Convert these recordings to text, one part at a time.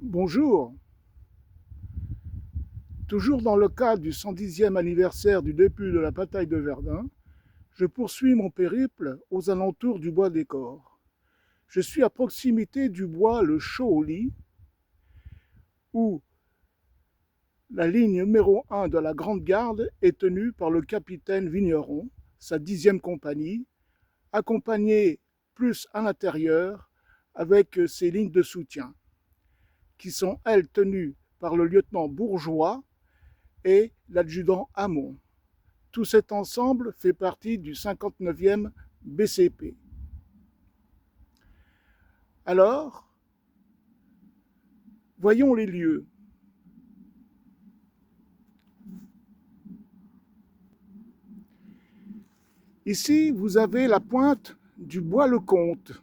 Bonjour, toujours dans le cadre du 110e anniversaire du début de la bataille de Verdun, je poursuis mon périple aux alentours du bois des Corps. Je suis à proximité du bois Le Chaux-au-Lit, où la ligne numéro 1 de la Grande Garde est tenue par le capitaine Vigneron, sa 10e compagnie, accompagnée plus à l'intérieur avec ses lignes de soutien, qui sont elles tenues par le lieutenant Bourgeois et l'adjudant Hamon. Tout cet ensemble fait partie du 59e BCP. Alors, voyons les lieux. Ici, vous avez la pointe du Bois-le-Comte.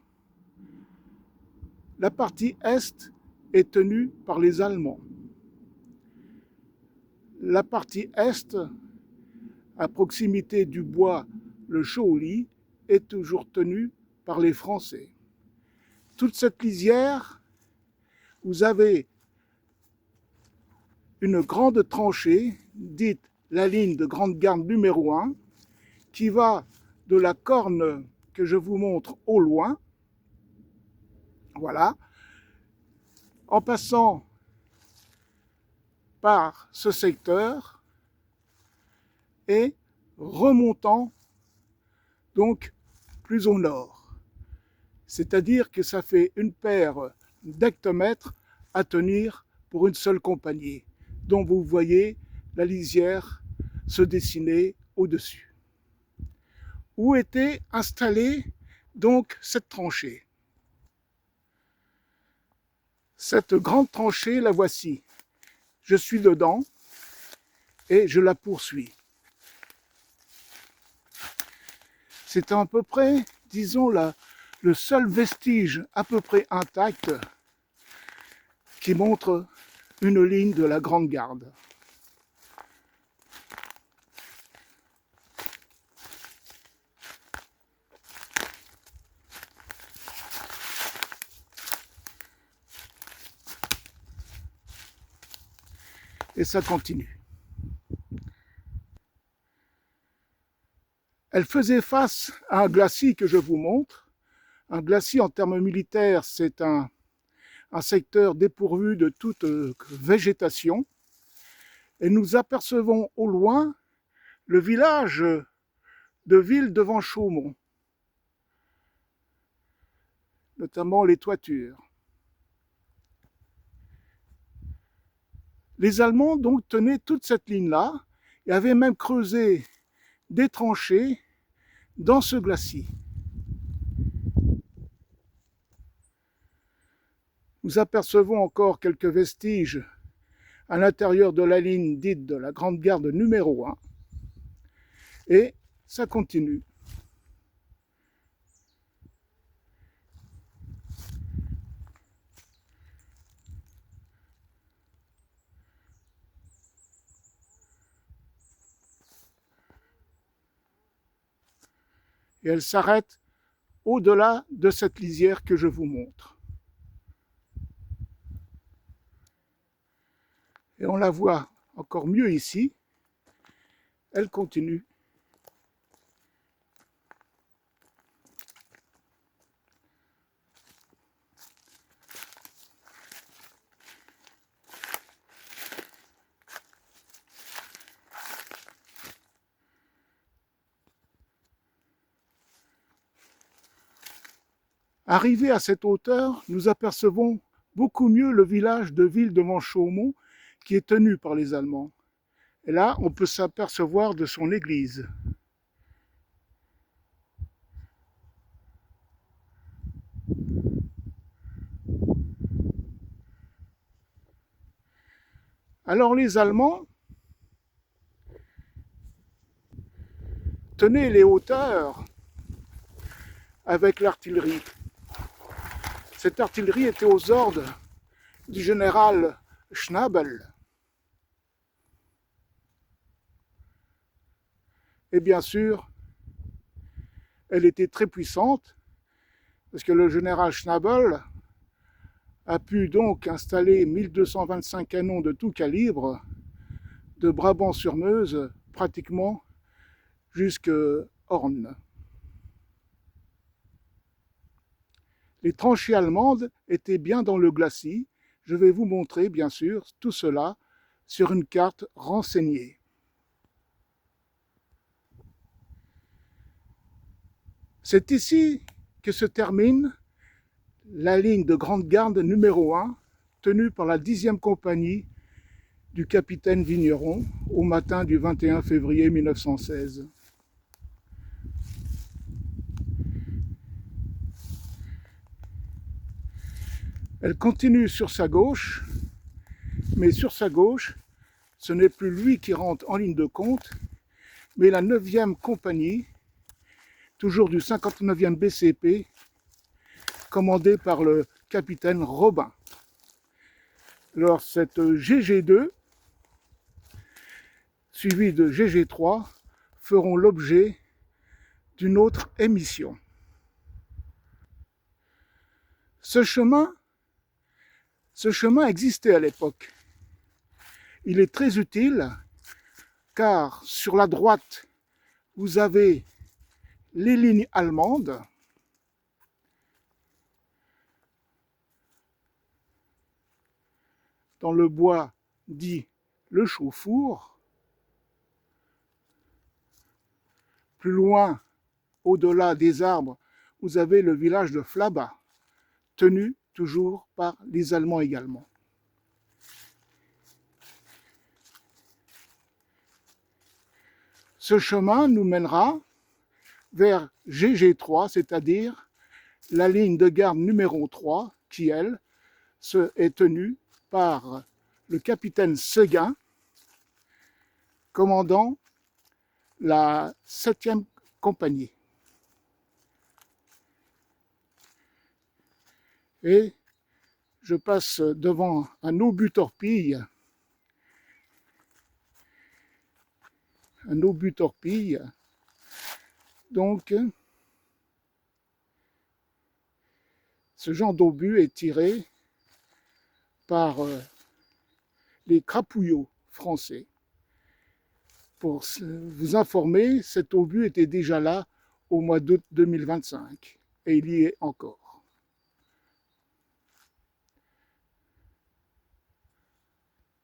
La partie est est tenue par les Allemands. La partie est, à proximité du bois Le Chaux-au-Lit, est toujours tenue par les Français. Toute cette lisière, vous avez une grande tranchée, dite la ligne de grande garde numéro 1, qui va de la corne que je vous montre au loin, voilà, en passant par ce secteur et remontant donc plus au nord. C'est-à-dire que ça fait une paire d'hectomètres à tenir pour une seule compagnie, dont vous voyez la lisière se dessiner au-dessus. Où était installée donc cette tranchée? Cette grande tranchée, la voici. Je suis dedans et je la poursuis. C'est à peu près, disons, le seul vestige à peu près intact qui montre une ligne de la Grande Garde. Et ça continue. Elle faisait face à un glacis que je vous montre. Un glacis en termes militaires, c'est un secteur dépourvu de toute végétation. Et nous apercevons au loin le village de Ville-devant-Chaumont, notamment les toitures. Les Allemands donc tenaient toute cette ligne-là et avaient même creusé des tranchées dans ce glacis. Nous apercevons encore quelques vestiges à l'intérieur de la ligne dite de la Grande Garde numéro 1 et ça continue. Et elle s'arrête au-delà de cette lisière que je vous montre. Et on la voit encore mieux ici. Elle continue. Arrivés à cette hauteur, nous apercevons beaucoup mieux le village de Ville-devant-Chaumont qui est tenu par les Allemands. Et là, on peut s'apercevoir de son église. Alors les Allemands tenaient les hauteurs avec l'artillerie. Cette artillerie était aux ordres du général Schnabel. Et bien sûr, elle était très puissante, parce que le général Schnabel a pu donc installer 1225 canons de tout calibre de Brabant-sur-Meuse pratiquement jusqu'à Orne. Les tranchées allemandes étaient bien dans le glacis. Je vais vous montrer, bien sûr, tout cela sur une carte renseignée. C'est ici que se termine la ligne de Grande Garde numéro 1, tenue par la 10e compagnie du capitaine Vigneron au matin du 21 février 1916. Elle continue sur sa gauche, mais sur sa gauche, ce n'est plus lui qui rentre en ligne de compte, mais la 9e compagnie, toujours du 59e BCP, commandée par le capitaine Robin. Alors cette GG2, suivie de GG3, feront l'objet d'une autre émission. Ce chemin existait à l'époque. Il est très utile car sur la droite, vous avez les lignes allemandes. Dans le bois dit le Chauffour. Plus loin, au-delà des arbres, vous avez le village de Flaba, tenu toujours par les Allemands également. Ce chemin nous mènera vers GG3, c'est-à-dire la ligne de garde numéro 3, qui, elle, est tenue par le capitaine Seguin, commandant la 7e compagnie. Et je passe devant un obus-torpille, donc ce genre d'obus est tiré par les crapouillots français. Pour vous informer, cet obus était déjà là au mois d'août 2025 et il y est encore.